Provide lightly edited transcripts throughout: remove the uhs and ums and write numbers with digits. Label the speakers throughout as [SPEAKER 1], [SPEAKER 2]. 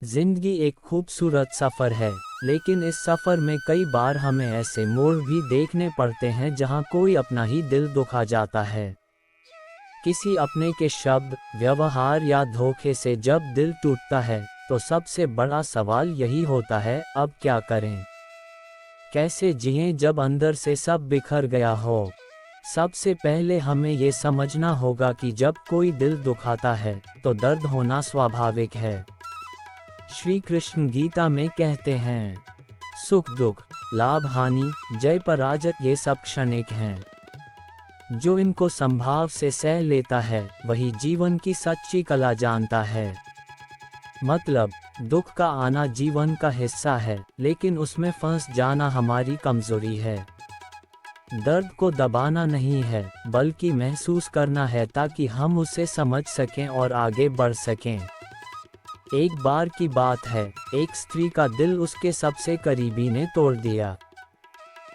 [SPEAKER 1] जिंदगी एक खूबसूरत सफ़र है, लेकिन इस सफ़र में कई बार हमें ऐसे मोड़ भी देखने पड़ते हैं जहां कोई अपना ही दिल दुखा जाता है। किसी अपने के शब्द, व्यवहार या धोखे से जब दिल टूटता है, तो सबसे बड़ा सवाल यही होता है, अब क्या करें? कैसे जिएं जब अंदर से सब बिखर गया हो? सबसे पहले हमें ये समझना होगा कि जब कोई दिल दुखाता है, तो दर्द होना स्वाभाविक है। श्री कृष्ण गीता में कहते हैं, सुख दुख, लाभ हानि, जय पराजय ये सब क्षणिक हैं। जो इनको संभाव से सह लेता है, वही जीवन की सच्ची कला जानता है। मतलब, दुख का आना जीवन का हिस्सा है, लेकिन उसमें फंस जाना हमारी कमजोरी है। दर्द को दबाना नहीं है, बल्कि महसूस करना है ताकि हम उसे समझ सकें और आगे बढ़ सकें। एक बार की बात है, एक स्त्री का दिल उसके सबसे करीबी ने तोड़ दिया।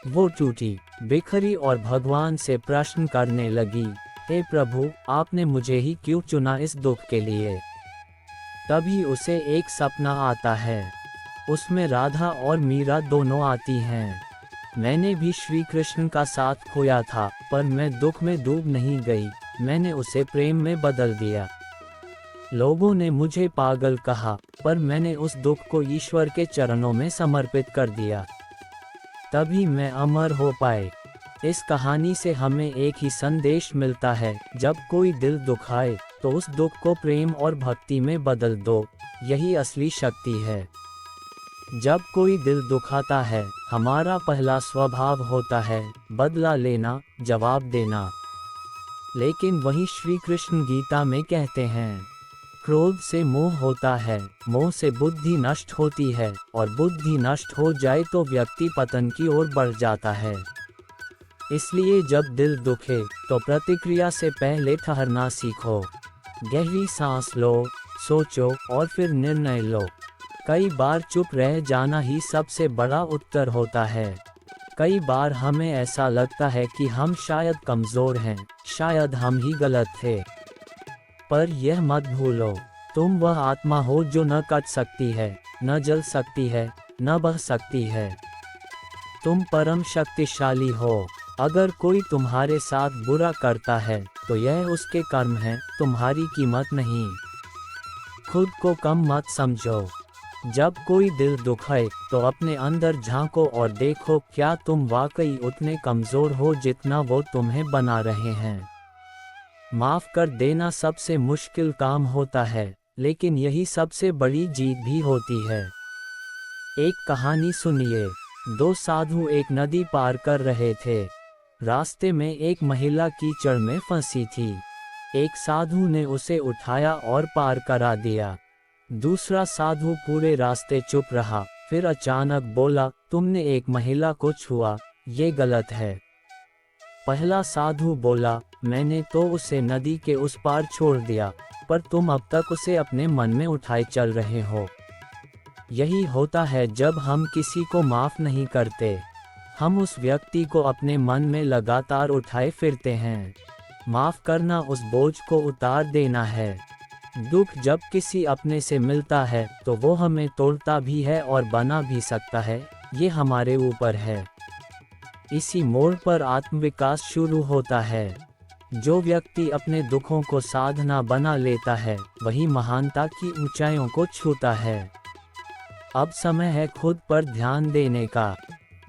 [SPEAKER 1] वो टूटी, बिखरी और भगवान से प्रश्न करने लगी, हे प्रभु, आपने मुझे ही क्यों चुना इस दुख के लिए? तभी उसे एक सपना आता है। उसमें राधा और मीरा दोनों आती हैं। मैंने भी श्री कृष्ण का साथ खोया था, पर मैं दुख में डूब नहीं गई, मैंने उसे प्रेम में बदल दिया। लोगों ने मुझे पागल कहा, पर मैंने उस दुख को ईश्वर के चरणों में समर्पित कर दिया। तभी मैं अमर हो पाए। इस कहानी से हमें एक ही संदेश मिलता है, जब कोई दिल दुखाए, तो उस दुख को प्रेम और भक्ति में बदल दो, यही असली शक्ति है। जब कोई दिल दुखाता है, हमारा पहला स्वभाव होता है बदला लेना, जवाब देना। लेकिन वही श्री कृष्ण गीता में कहते हैं, क्रोध से मोह होता है, मोह से बुद्धि नष्ट होती है, और बुद्धि नष्ट हो जाए तो व्यक्ति पतन की ओर बढ़ जाता है। इसलिए जब दिल दुखे, तो प्रतिक्रिया से पहले ठहरना सीखो। गहरी सांस लो, सोचो और फिर निर्णय लो। कई बार चुप रह जाना ही सबसे बड़ा उत्तर होता है। कई बार हमें ऐसा लगता है कि हम शायद कमज़ोर हैं, शायद हम ही गलत थे। पर यह मत भूलो, तुम वह आत्मा हो जो न कट सकती है, न जल सकती है, न बह सकती है। तुम परम शक्तिशाली हो। अगर कोई तुम्हारे साथ बुरा करता है, तो यह उसके कर्म है, तुम्हारी कीमत नहीं। खुद को कम मत समझो। जब कोई दिल दुखाए, तो अपने अंदर झांको और देखो, क्या तुम वाकई उतने कमज़ोर हो जितना वो तुम्हें बना रहे हैं। माफ़ कर देना सबसे मुश्किल काम होता है, लेकिन यही सबसे बड़ी जीत भी होती है। एक कहानी सुनिए। दो साधु एक नदी पार कर रहे थे। रास्ते में एक महिला कीचड़ में फंसी थी। एक साधु ने उसे उठाया और पार करा दिया। दूसरा साधु पूरे रास्ते चुप रहा, फिर अचानक बोला, तुमने एक महिला को छुआ, ये गलत है। पहला साधु बोला, मैंने तो उसे नदी के उस पार छोड़ दिया, पर तुम अब तक उसे अपने मन में उठाए चल रहे हो। यही होता है जब हम किसी को माफ़ नहीं करते। हम उस व्यक्ति को अपने मन में लगातार उठाए फिरते हैं। माफ़ करना उस बोझ को उतार देना है। दुख जब किसी अपने से मिलता है, तो वो हमें तोड़ता भी है और बना भी सकता है, ये हमारे ऊपर है। इसी मोड़ पर आत्मविकास शुरू होता है। जो व्यक्ति अपने दुखों को साधना बना लेता है, वही महानता की ऊंचाइयों को छूता है। अब समय है खुद पर ध्यान देने का,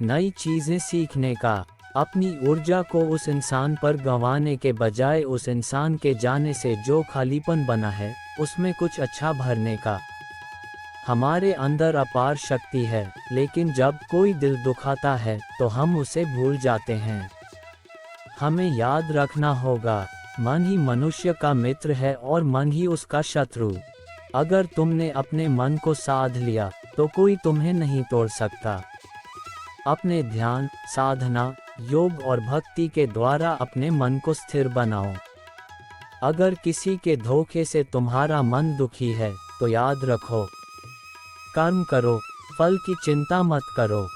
[SPEAKER 1] नई चीज़ें सीखने का। अपनी ऊर्जा को उस इंसान पर गंवाने के बजाय उस इंसान के जाने से जो खालीपन बना है, उसमें कुछ अच्छा भरने का। हमारे अंदर अपार शक्ति है, लेकिन जब कोई दिल दुखाता है, तो हम उसे भूल जाते हैं। हमें याद रखना होगा, मन ही मनुष्य का मित्र है और मन ही उसका शत्रु। अगर तुमने अपने मन को साध लिया, तो कोई तुम्हें नहीं तोड़ सकता। अपने ध्यान, साधना, योग और भक्ति के द्वारा अपने मन को स्थिर बनाओ। अगर किसी के धोखे से तुम्हारा मन दुखी है, तो याद रखो, कर्म करो, फल की चिंता मत करो।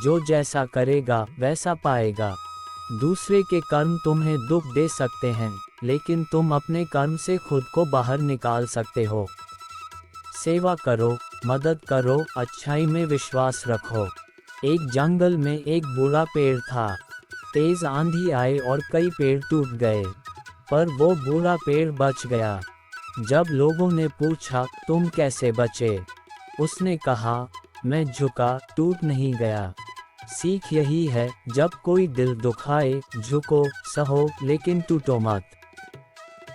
[SPEAKER 1] जो जैसा करेगा वैसा पाएगा। दूसरे के कर्म तुम्हें दुख दे सकते हैं, लेकिन तुम अपने कर्म से खुद को बाहर निकाल सकते हो। सेवा करो, मदद करो, अच्छाई में विश्वास रखो। एक जंगल में एक बूढ़ा पेड़ था। तेज आंधी आई और कई पेड़ टूट गए, पर वो बूढ़ा पेड़ बच गया। जब लोगों ने पूछा, तुम कैसे बचे? उसने कहा, मैं झुका, टूट नहीं गया। सीख यही है, जब कोई दिल दुखाए, झुको, सहो, लेकिन टूटो मत।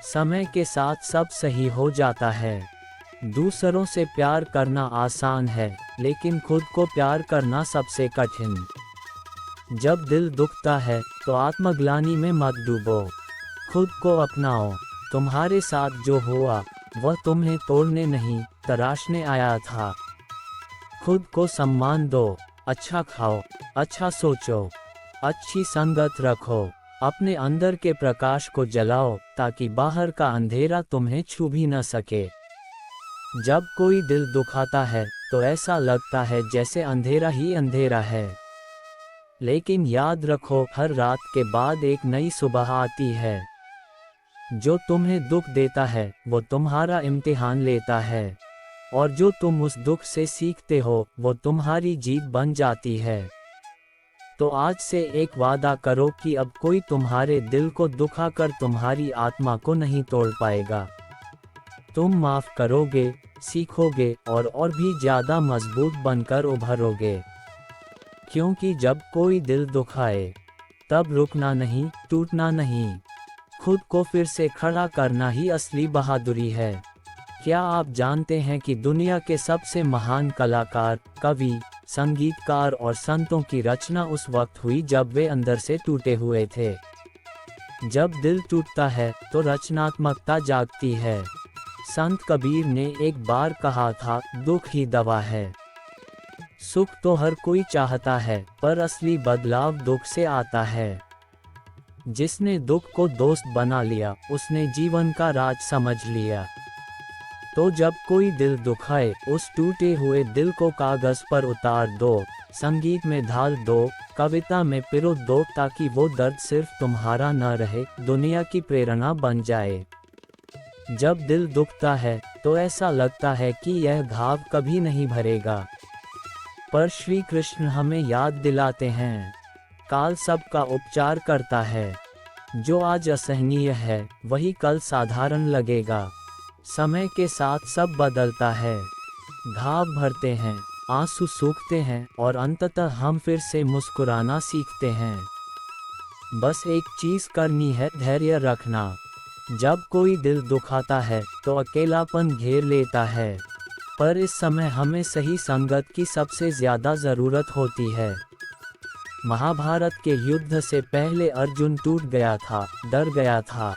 [SPEAKER 1] समय के साथ सब सही हो जाता है। दूसरों से प्यार करना आसान है, लेकिन खुद को प्यार करना सबसे कठिन। जब दिल दुखता है तो आत्मग्लानि में मत डूबो, खुद को अपनाओ। तुम्हारे साथ जो हुआ वह तुम्हें तोड़ने नहीं, तराशने आया था। खुद को सम्मान दो, अच्छा खाओ, अच्छा सोचो, अच्छी संगत रखो। अपने अंदर के प्रकाश को जलाओ ताकि बाहर का अंधेरा तुम्हें छू भी न सके। जब कोई दिल दुखाता है तो ऐसा लगता है जैसे अंधेरा ही अंधेरा है। लेकिन याद रखो, हर रात के बाद एक नई सुबह आती है। जो तुम्हें दुख देता है वो तुम्हारा इम्तिहान लेता है, और जो तुम उस दुख से सीखते हो वो तुम्हारी जीत बन जाती है। तो आज से एक वादा करो कि अब कोई तुम्हारे दिल को दुखाकर तुम्हारी आत्मा को नहीं तोड़ पाएगा। तुम माफ करोगे, सीखोगे और भी ज़्यादा मजबूत बनकर उभरोगे। क्योंकि जब कोई दिल दुखाए, तब रुकना नहीं, टूटना नहीं, खुद को फिर से खड़ा करना ही असली बहादुरी है। क्या आप जानते हैं कि दुनिया के सबसे महान कलाकार, कवि, संगीतकार और संतों की रचना उस वक्त हुई जब वे अंदर से टूटे हुए थे। जब दिल टूटता है तो रचनात्मकता जागती है। संत कबीर ने एक बार कहा था, दुख ही दवा है। सुख तो हर कोई चाहता है, पर असली बदलाव दुख से आता है। जिसने दुख को दोस्त बना लिया, उसने जीवन का राज समझ लिया। तो जब कोई दिल दुखाए, उस टूटे हुए दिल को कागज पर उतार दो, संगीत में ढाल दो, कविता में पिरो दो, ताकि वो दर्द सिर्फ तुम्हारा न रहे, दुनिया की प्रेरणा बन जाए। जब दिल दुखता है तो ऐसा लगता है कि यह घाव कभी नहीं भरेगा, पर श्री कृष्ण हमें याद दिलाते हैं, काल सबका उपचार करता है। जो आज असहनीय है वही कल साधारण लगेगा। समय के साथ सब बदलता है, घाव भरते हैं, आंसू सूखते हैं और अंततः हम फिर से मुस्कुराना सीखते हैं। बस एक चीज करनी है, धैर्य रखना। जब कोई दिल दुखाता है तो अकेलापन घेर लेता है, पर इस समय हमें सही संगत की सबसे ज्यादा जरूरत होती है। महाभारत के युद्ध से पहले अर्जुन टूट गया था, डर गया था,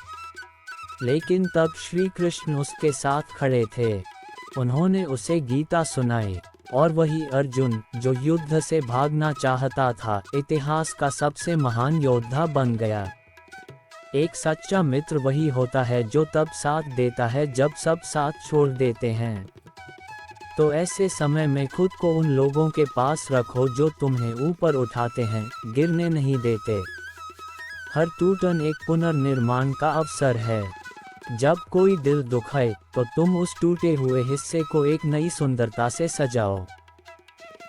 [SPEAKER 1] लेकिन तब श्री कृष्ण उसके साथ खड़े थे। उन्होंने उसे गीता सुनाई, और वही अर्जुन जो युद्ध से भागना चाहता था, इतिहास का सबसे महान योद्धा बन गया। एक सच्चा मित्र वही होता है जो तब साथ देता है जब सब साथ छोड़ देते हैं। तो ऐसे समय में खुद को उन लोगों के पास रखो जो तुम्हें ऊपर उठाते हैं, गिरने नहीं देते। हर टूटन एक पुनर्निर्माण का अवसर है। जब कोई दिल दुखाए तो तुम उस टूटे हुए हिस्से को एक नई सुंदरता से सजाओ।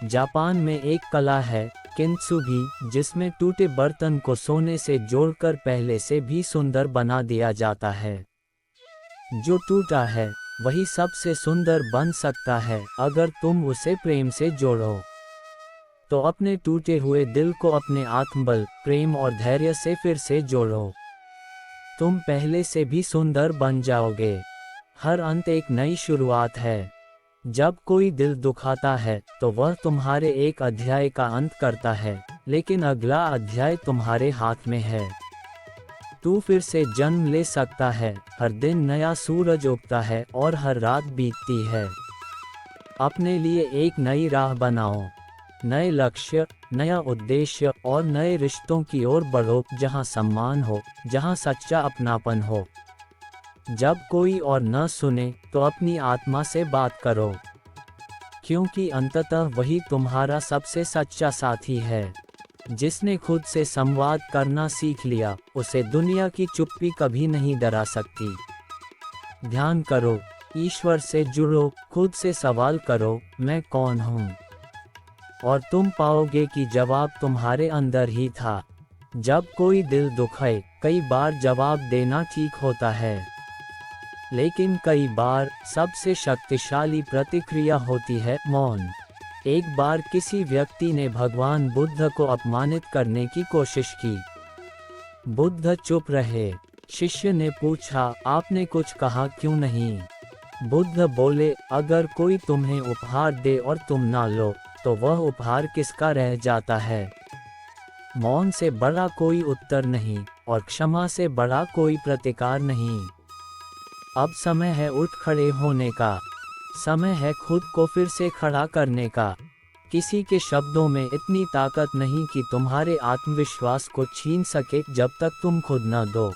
[SPEAKER 1] जापान में एक कला है, किंत्सुगी, जिसमें टूटे बर्तन को सोने से जोड़कर पहले से भी सुंदर बना दिया जाता है। जो टूटा है वही सबसे सुंदर बन सकता है अगर तुम उसे प्रेम से जोड़ो। तो अपने टूटे हुए दिल को अपने आत्मबल, प्रेम और धैर्य से फिर से जोड़ो। तुम पहले से भी सुंदर बन जाओगे। हर अंत एक नई शुरुआत है। जब कोई दिल दुखाता है तो वह तुम्हारे एक अध्याय का अंत करता है, लेकिन अगला अध्याय तुम्हारे हाथ में है। तू फिर से जन्म ले सकता है। हर दिन नया सूरज उगता है और हर रात बीतती है। अपने लिए एक नई राह बनाओ, नए लक्ष्य, नया उद्देश्य और नए रिश्तों की ओर बढ़ो, जहां सम्मान हो, जहां सच्चा अपनापन हो। जब कोई और न सुने तो अपनी आत्मा से बात करो, क्योंकि अंततः वही तुम्हारा सबसे सच्चा साथी है। जिसने खुद से संवाद करना सीख लिया, उसे दुनिया की चुप्पी कभी नहीं डरा सकती। ध्यान करो, ईश्वर से जुड़ो, खुद से सवाल करो, मैं कौन हूँ? और तुम पाओगे कि जवाब तुम्हारे अंदर ही था। जब कोई दिल दुखाए, कई बार जवाब देना ठीक होता है, लेकिन कई बार सबसे शक्तिशाली प्रतिक्रिया होती है मौन। एक बार किसी व्यक्ति ने भगवान बुद्ध को अपमानित करने की कोशिश की। बुद्ध चुप रहे। शिष्य ने पूछा, आपने कुछ कहा क्यों नहीं? बुद्ध बोले, अगर कोई तुम्हें उपहार दे और तुम ना लो, तो वह उपहार किसका रह जाता है? मौन से बड़ा कोई उत्तर नहीं, और क्षमा से बड़ा कोई प्रतिकार नहीं। अब समय है उठ खड़े होने का। समय है खुद को फिर से खड़ा करने का। किसी के शब्दों में इतनी ताकत नहीं कि तुम्हारे आत्मविश्वास को छीन सके जब तक तुम खुद न दो।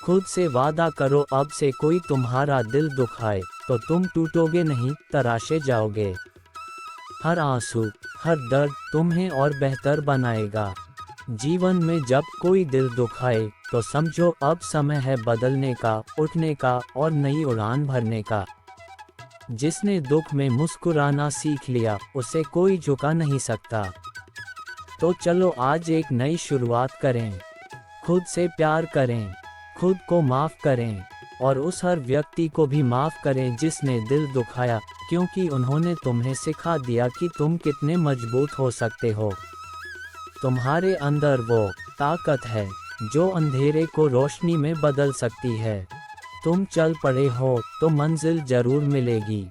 [SPEAKER 1] खुद से वादा करो, अब से कोई तुम्हारा दिल दुखाए तो तुम टूटोगे नहीं, तराशे जाओगे। हर आंसू, हर दर्द तुम्हें और बेहतर बनाएगा। जीवन में जब कोई दिल दुखाए तो समझो अब समय है बदलने का, उठने का और नई उड़ान भरने का। जिसने दुख में मुस्कुराना सीख लिया, उसे कोई झुका नहीं सकता। तो चलो आज एक नई शुरुआत करें। खुद से प्यार करें, खुद को माफ़ करें, और उस हर व्यक्ति को भी माफ़ करें जिसने दिल दुखाया, क्योंकि उन्होंने तुम्हें सिखा दिया कि तुम कितने मजबूत हो सकते हो। तुम्हारे अंदर वो ताकत है जो अंधेरे को रोशनी में बदल सकती है। तुम चल पड़े हो तो मंजिल जरूर मिलेगी।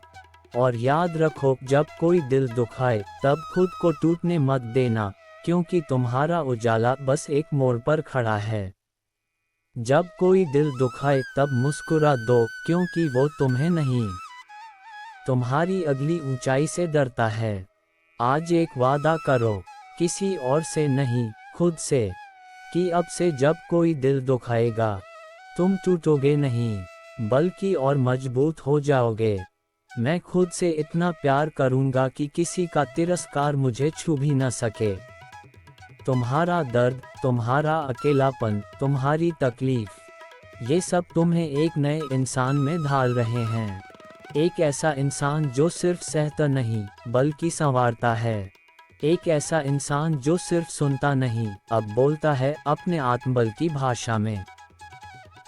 [SPEAKER 1] और याद रखो, जब कोई दिल दुखाए तब खुद को टूटने मत देना, क्योंकि तुम्हारा उजाला बस एक मोड़ पर खड़ा है। जब कोई दिल दुखाए तब मुस्कुरा दो, क्योंकि वो तुम्हें नहीं, तुम्हारी अगली ऊंचाई से डरता है। आज एक वादा करो, किसी और से नहीं, खुद से, कि अब से जब कोई दिल दुखाएगा, तुम टूटोगे नहीं, बल्कि और मजबूत हो जाओगे। मैं खुद से इतना प्यार करूंगा कि किसी का तिरस्कार मुझे छू भी न सके। तुम्हारा दर्द, तुम्हारा अकेलापन, तुम्हारी तकलीफ, ये सब तुम्हें एक नए इंसान में ढाल रहे हैं। एक ऐसा इंसान जो सिर्फ सहता नहीं, बल्कि संवारता है। एक ऐसा इंसान जो सिर्फ सुनता नहीं, अब बोलता है अपने आत्मबल की भाषा में।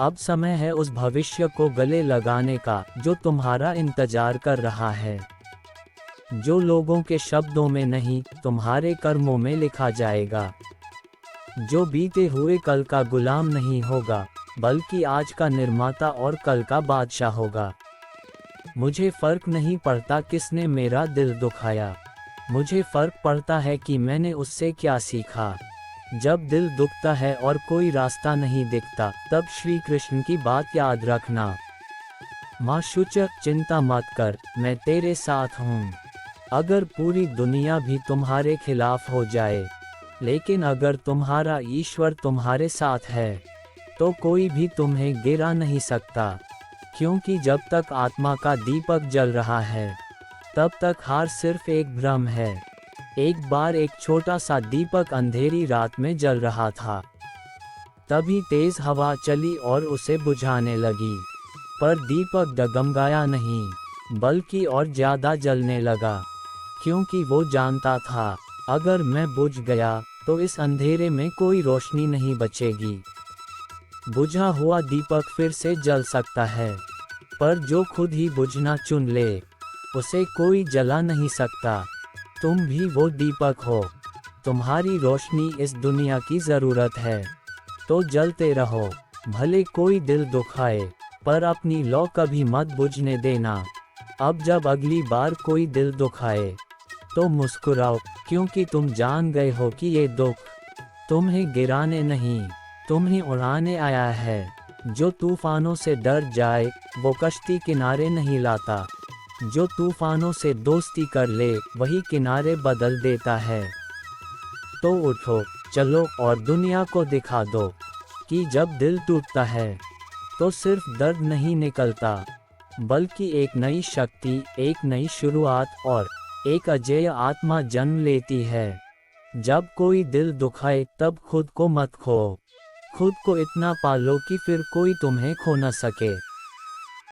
[SPEAKER 1] अब समय है उस भविष्य को गले लगाने का जो तुम्हारा इंतजार कर रहा है। जो लोगों के शब्दों में नहीं, तुम्हारे कर्मों में लिखा जाएगा। जो बीते हुए कल का गुलाम नहीं होगा, बल्कि आज का निर्माता और कल का बादशाह होगा। मुझे फर्क नहीं पड़ता किसने मेरा दिल दुखाया, मुझे फर्क पड़ता है कि मैंने उससे क्या सीखा। जब दिल दुखता है और कोई रास्ता नहीं दिखता, तब श्री कृष्ण की बात याद रखना। माँ शुचक, चिंता मत कर, मैं तेरे साथ हूँ। अगर पूरी दुनिया भी तुम्हारे खिलाफ हो जाए, लेकिन अगर तुम्हारा ईश्वर तुम्हारे साथ है, तो कोई भी तुम्हें गिरा नहीं सकता। क्योंकि जब तक आत्मा का दीपक जल रहा है, तब तक हार सिर्फ एक भ्रम है। एक बार एक छोटा सा दीपक अंधेरी रात में जल रहा था। तभी तेज हवा चली और उसे बुझाने लगी, पर दीपक डगमगाया नहीं, बल्कि और ज्यादा जलने लगा। क्योंकि वो जानता था, अगर मैं बुझ गया तो इस अंधेरे में कोई रोशनी नहीं बचेगी। बुझा हुआ दीपक फिर से जल सकता है, पर जो खुद ही बुझना चुन ले, उसे कोई जला नहीं सकता। तुम भी वो दीपक हो। तुम्हारी रोशनी इस दुनिया की ज़रूरत है, तो जलते रहो, भले कोई दिल दुखाए, पर अपनी लौ कभी मत बुझने देना। अब जब अगली बार कोई दिल दुखाए, तो मुस्कुराओ, क्योंकि तुम जान गए हो कि ये दुख तुम्हें गिराने नहीं, तुम्हें उड़ाने आया है। जो तूफानों से डर जाए, वो कश्ती किनारे नहीं लाता। जो तूफानों से दोस्ती कर ले, वही किनारे बदल देता है। तो उठो, चलो और दुनिया को दिखा दो कि जब दिल टूटता है, तो सिर्फ दर्द नहीं निकलता, बल्कि एक नई शक्ति, एक नई शुरुआत और एक अजेय आत्मा जन्म लेती है। जब कोई दिल दुखाए तब खुद को मत खो। खुद को इतना पालो कि फिर कोई तुम्हें खो न सके।